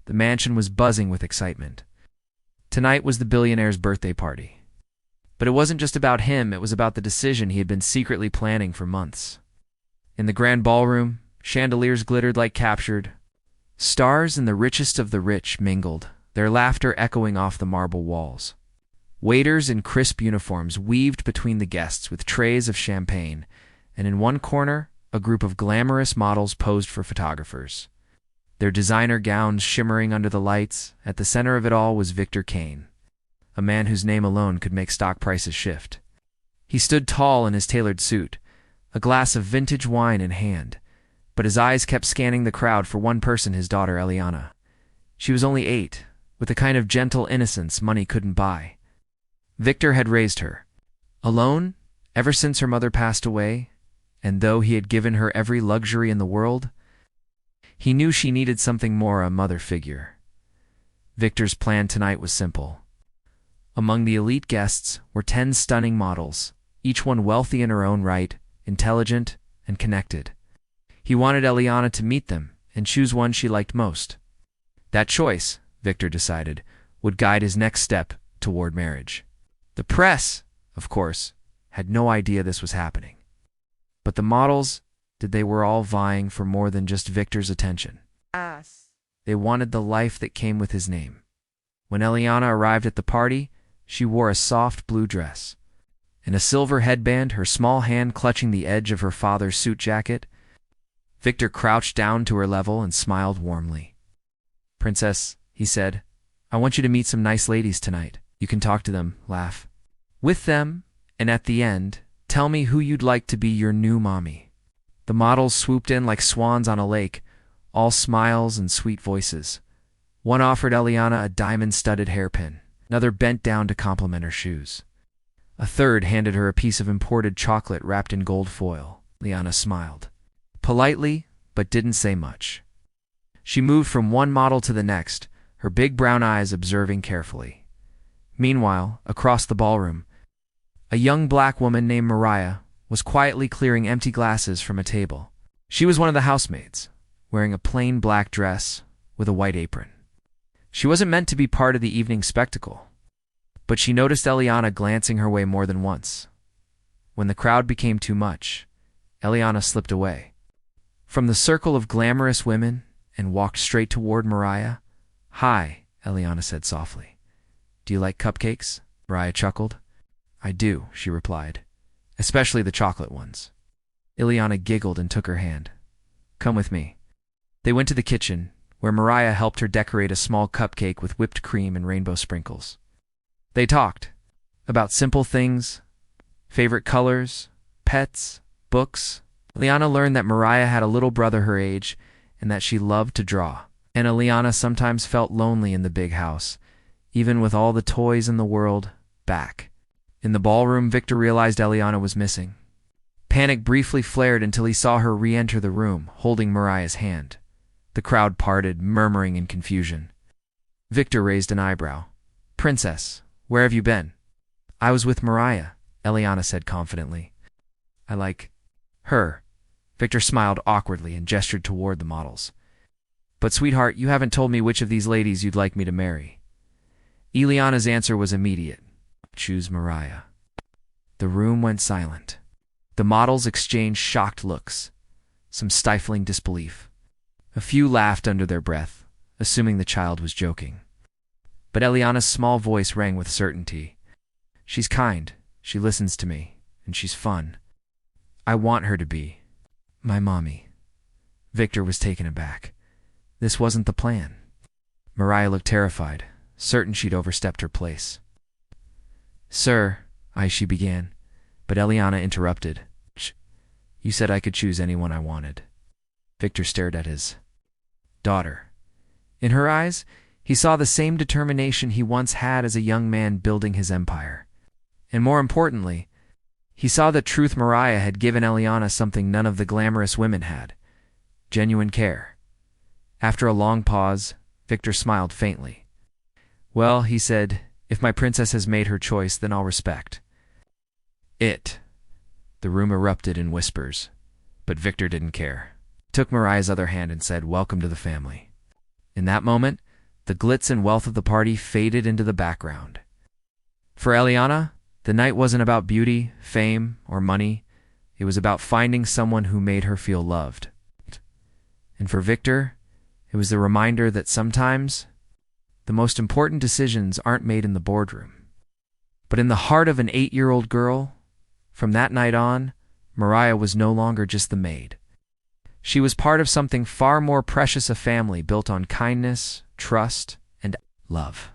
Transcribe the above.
The mansion was buzzing with excitement. Tonight was the billionaire's birthday party. But it wasn't just about him, it was about the decision he had been secretly planning for months. In the grand ballroom, chandeliers glittered like captured. Stars and the richest of the rich mingled, their laughter echoing off the marble walls. Waiters in crisp uniforms weaved between the guests with trays of champagne, and in one corner, a group of glamorous models posed for photographers. Their designer gowns shimmering under the lights, at the center of it all was Victor Kane, a man whose name alone could make stock prices shift. He stood tall in his tailored suit, a glass of vintage wine in hand, but his eyes kept scanning the crowd for one person, his daughter Eliana. She was only 8, with a kind of gentle innocence money couldn't buy. Victor had raised her, alone, ever since her mother passed away, and though he had given her every luxury in the world, he knew she needed something more, a mother figure. Victor's plan tonight was simple. Among the elite guests were 10 stunning models, each one wealthy in her own right, intelligent, and connected. He wanted Eliana to meet them and choose one she liked most. That choice, Victor decided, would guide his next step toward marriage. The press, of course, had no idea this was happening. But the models, they were all vying for more than just Victor's attention. They wanted the life that came with his name. When Eliana arrived at the party, she wore a soft blue dress. In a silver headband, her small hand clutching the edge of her father's suit jacket, Victor crouched down to her level and smiled warmly. "Princess," he said, "I want you to meet some nice ladies tonight. You can talk to them, laugh with them, and at the end, tell me who you'd like to be your new mommy." The models swooped in like swans on a lake, all smiles and sweet voices. One offered Eliana a diamond-studded hairpin. Another bent down to compliment her shoes. A third handed her a piece of imported chocolate wrapped in gold foil. Eliana smiled politely, but didn't say much. She moved from one model to the next, her big brown eyes observing carefully. Meanwhile, across the ballroom, a young black woman named Mariah was quietly clearing empty glasses from a table. She was one of the housemaids, wearing a plain black dress with a white apron. She wasn't meant to be part of the evening spectacle, but she noticed Eliana glancing her way more than once. When the crowd became too much, Eliana slipped away from the circle of glamorous women and walked straight toward Mariah. "Hi," Eliana said softly. "Do you like cupcakes?" Mariah chuckled. "I do," she replied, "especially the chocolate ones." Eliana giggled and took her hand. "Come with me." They went to the kitchen, where Mariah helped her decorate a small cupcake with whipped cream and rainbow sprinkles. They talked about simple things, favorite colors, pets, books. Eliana learned that Mariah had a little brother her age and that she loved to draw. And Eliana sometimes felt lonely in the big house, even with all the toys in the world back. In the ballroom, Victor realized Eliana was missing. Panic briefly flared until he saw her re-enter the room, holding Mariah's hand. The crowd parted, murmuring in confusion. Victor raised an eyebrow. "Princess, where have you been?" "I was with Mariah," Eliana said confidently. "I like her." Victor smiled awkwardly and gestured toward the models. "But sweetheart, you haven't told me which of these ladies you'd like me to marry." Eliana's answer was immediate. "Choose Mariah." The room went silent. The models exchanged shocked looks, some stifling disbelief. A few laughed under their breath, assuming the child was joking. But Eliana's small voice rang with certainty. "She's kind, she listens to me, and she's fun. I want her to be my mommy." Victor was taken aback. This wasn't the plan. Mariah looked terrified, certain she'd overstepped her place. "Sir," she began, but Eliana interrupted. "Shh. You said I could choose anyone I wanted." Victor stared at his daughter. In her eyes, he saw the same determination he once had as a young man building his empire. And more importantly, he saw the truth. Mariah had given Eliana something none of the glamorous women had: genuine care. After a long pause, Victor smiled faintly. "Well," he said, "if my princess has made her choice, then I'll respect it." The room erupted in whispers, but Victor didn't care. He took Mariah's other hand and said, "Welcome to the family." In that moment, The glitz and wealth of the party faded into the background. For Eliana, the night wasn't about beauty, fame, or money. It was about finding someone who made her feel loved. And for Victor, it was the reminder that sometimes the most important decisions aren't made in the boardroom, but in the heart of an 8-year-old girl. From that night on, Mariah was no longer just the maid. She was part of something far more precious, a family built on kindness, trust, and love.